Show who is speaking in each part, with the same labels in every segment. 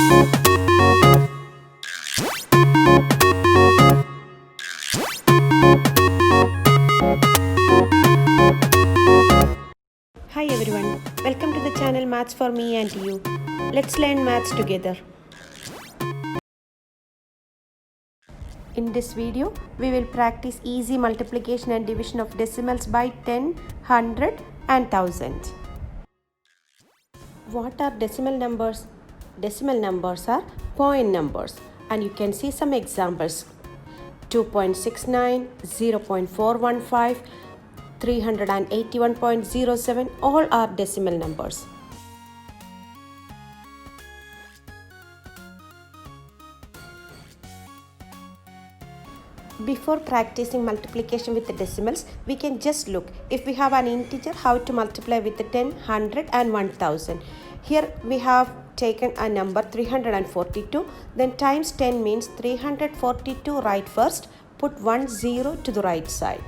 Speaker 1: Hi everyone, welcome to the channel Maths for Me and You. Let's learn maths together. In this video, we will practice easy multiplication and division of decimals by 10, 100 and 1000. What are decimal numbers? Decimal numbers are point numbers, and you can see some examples. 2.69, 0.415, 381.07, all are decimal numbers. Before practicing multiplication with the decimals, we can just look if we have an integer how to multiply with the 10, 100 and 1000. Here we have taken a number 342, then times 10 means 342 right first, put 1 0 to the right side.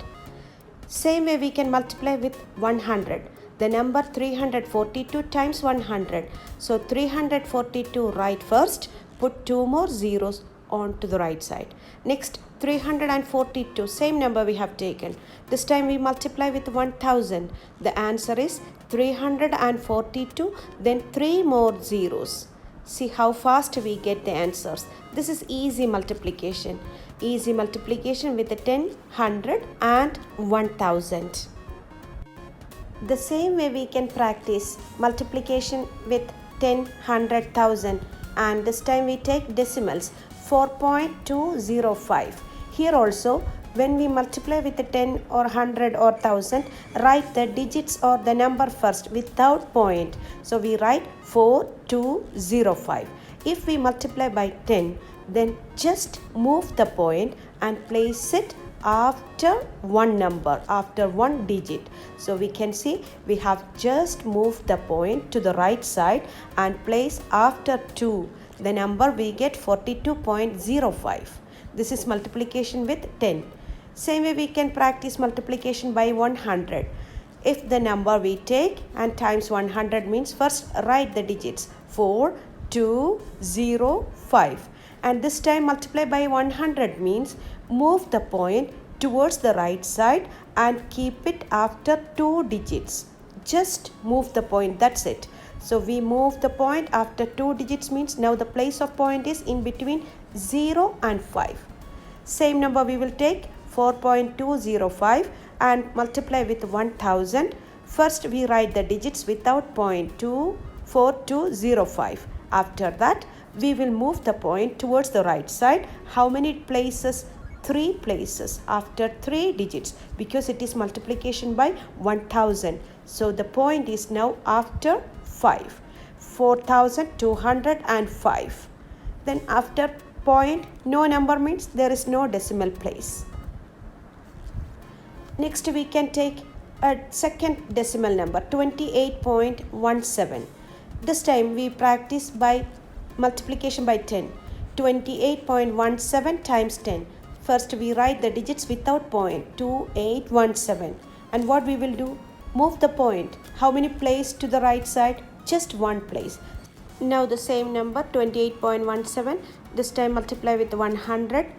Speaker 1: Same way we can multiply with 100. The number 342 times 100. So 342 right first, put 2 more zeros on to the right side. Next 342, same number we have taken. This time we multiply with 1000. The answer is 342, then 3 more zeros. See how fast we get the answers. This is easy multiplication. Easy multiplication with the 10, 100 and 1000. The same way we can practice multiplication with 10, 100, 1000, and this time we take decimals 4.205. Here also when we multiply with the 10 or 100 or 1000, write the digits or the number first without point. So we write 4205. If we multiply by 10, then just move the point and place it after one number, after one digit. So we can see we have just moved the point to the right side and place after 2. The number we get 42.05. This is multiplication with 10. Same way we can practice multiplication by 100. If the number we take and times 100 means first write the digits 4205. And this time multiply by 100 means move the point towards the right side and keep it after 2 digits. Just move the point, that's it. So we move the point after 2 digits means now the place of point is in between 0 and 5. Same number we will take 4.205 and multiply with 1000. First we write the digits without point 24205. After that we will move the point towards the right side. How many places? 3 places after 3 digits because it is multiplication by 1000. So the point is now after 5. 4205. Then after point no number means there is no decimal place. Next we can take a second decimal number 28.17. This time we practice by multiplication by 10. 28.17 times 10. First we write the digits without point 2817. And what we will do? Move the point. How many places to the right side? Just one place. Now the same number 28.17. This time multiply with 100.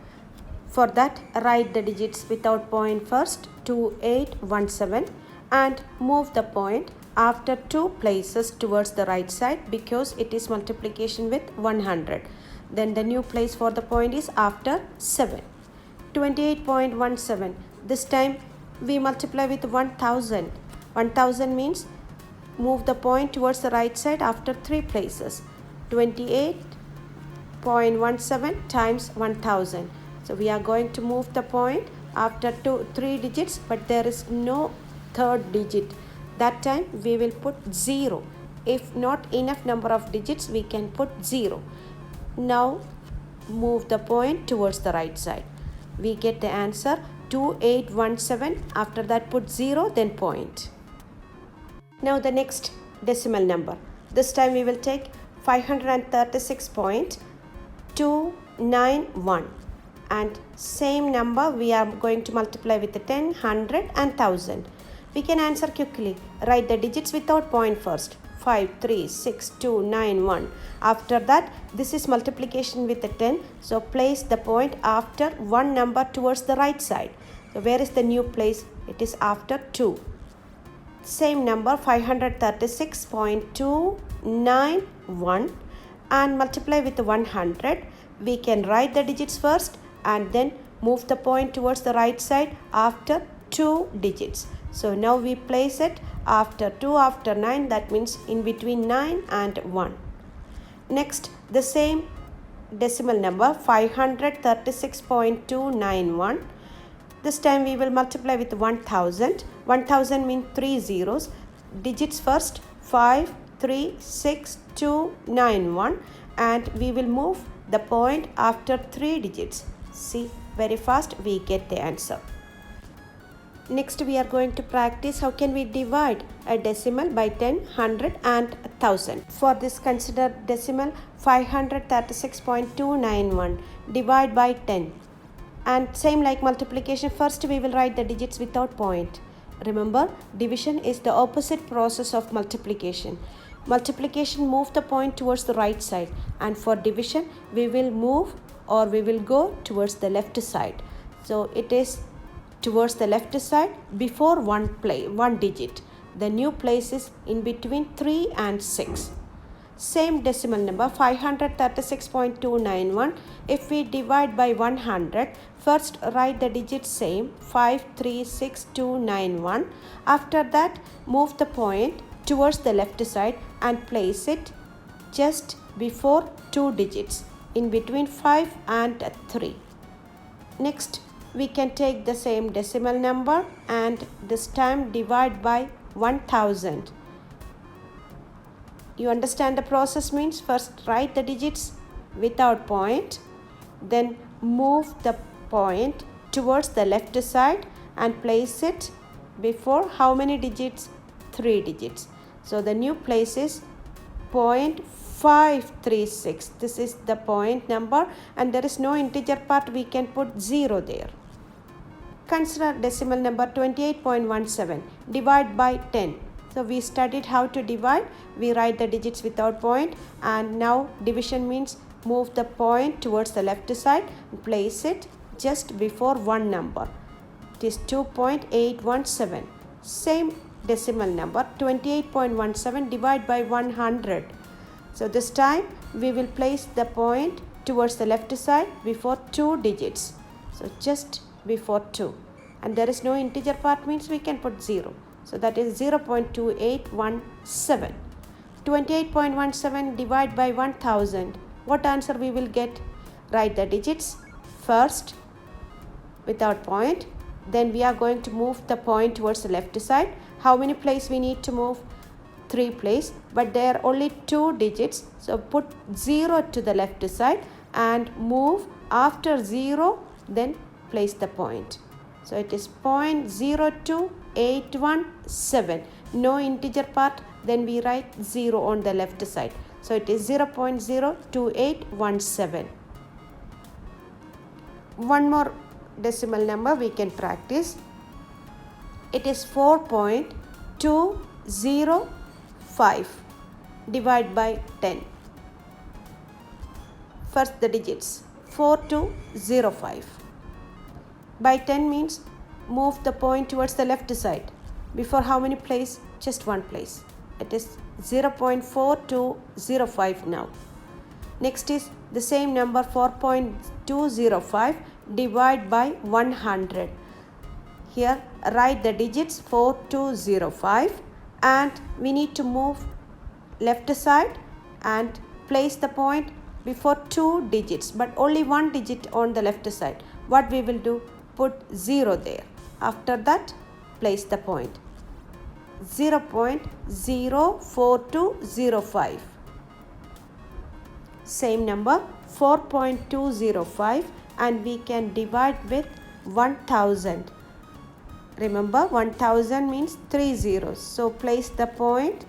Speaker 1: For that write the digits without point first 2817 and move the point after 2 places towards the right side because it is multiplication with 100. Then the new place for the point is after 7. 28.17. This time we multiply with 1000. 1000 means move the point towards the right side after 3 places. 28.17 times 1000. So we are going to move the point after 3 digits, but there is no third digit. That time we will put 0. If not enough number of digits, we can put 0. Now move the point towards the right side. We get the answer 2817. After that put 0, then point. Now the next decimal number. This time we will take 536.291. And same number we are going to multiply with the 10, 100 and 1000. We can answer quickly. Write the digits without point first. 5369291. After that, this is multiplication with the 10. So place the point after one number towards the right side. So where is the new place? It is after 2. Same number 536.291 and multiply with 100. We can write the digits first and then move the point towards the right side after 2 digits. So now we place it after 2 after 9, that means in between 9 and 1. Next, the same decimal number 536.291. This time we will multiply with 1000. 1000 means 3 zeros. Digits first 5, 3, 6, 2, 9, 1 and we will move the point after 3 digits. See, very fast we get the answer. Next we are going to practice how can we divide a decimal by 10, 100 and 1000. For this consider decimal 536.291 divide by 10. And same like multiplication, first we will write the digits without point. Remember, division is the opposite process of multiplication. Multiplication move the point towards the right side and for division we will move or we will go towards the left side. So it is towards the left side before one digit. The new place is in between 3 and 6. Same decimal number 536.291. If we divide by 100, first write the digits same 536.291. After that, move the point towards the left side and place it just before 2 digits in between 5 and 3. Next, we can take the same decimal number and this time divide by 1000. You understand the process means first write the digits without point, then move the point towards the left side and place it before how many digits? 3 digits. So the new place is 0.536. This is the point number and there is no integer part, we can put 0 there. Consider decimal number 28.17. Divide by 10. So we studied how to divide. We write the digits without point and now division means move the point towards the left side and place it just before one number. It is 2.817. Same decimal number 28.17 divide by 100. So this time we will place the point towards the left side before 2 digits. So just before 2 and there is no integer part means we can put 0. So that is 0.2817. 28.17 divide by 1000. What answer we will get? Write the digits first without point. Then we are going to move the point towards the left side. How many places we need to move? 3 places. But there are only 2 digits. So put 0 to the left side and move after 0. Then place the point. So it is 0.02817. No integer part. Then we write 0 on the left side. So it is 0.02817. One more decimal number we can practice. It is 4.205. Divide by 10. First the digits 4205. By 10 means move the point towards the left side. Before how many place? Just one place. It is 0.4205 now. Next is the same number 4.205 divide by 100. Here write the digits 4205 and we need to move left side and place the point before 2 digits but only 1 digit on the left side. What we will do? Put 0 there. After that place the point. 0.04205. Same number 4.205 and we can divide with 1000. Remember 1000 means 3 zeros. So place the point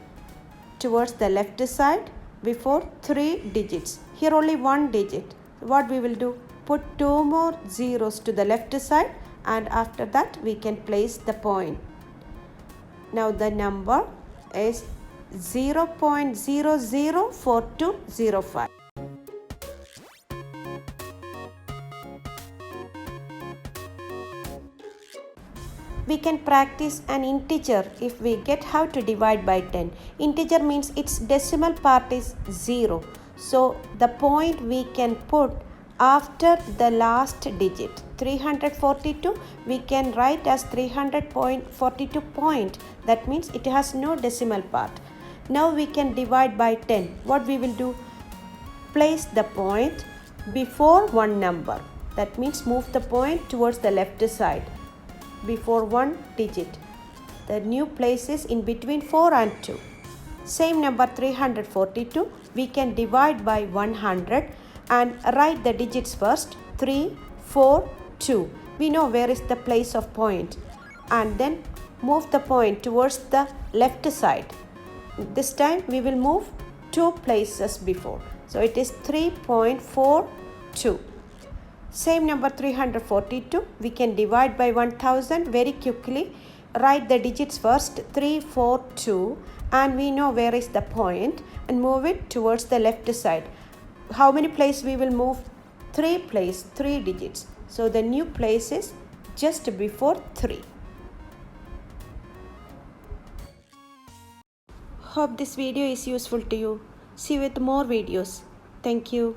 Speaker 1: towards the left side before 3 digits. Here only 1 digit. What we will do? Put 2 more zeros to the left side and after that we can place the point. Now the number is 0.004205. We can practice an integer if we get how to divide by 10. Integer means its decimal part is 0. So the point we can put after the last digit. 342 we can write as 342 point. That means it has no decimal part. Now we can divide by 10. What we will do? Place the point before one number. That means move the point towards the left side before one digit. The new place is in between 4 and 2. Same number 342 we can divide by 100 and write the digits first. 3, 4, 2. We know where is the place of point, and then move the point towards the left side. This time we will move 2 places before. So it is 3.42. Same number 342 we can divide by 1000 very quickly. Write the digits first. 3, 4, 2, and we know where is the point and move it towards the left side. How many places we will move? 3 places, 3 digits. So the new place is just before 3. Hope this video is useful to you. See you with more videos. Thank you.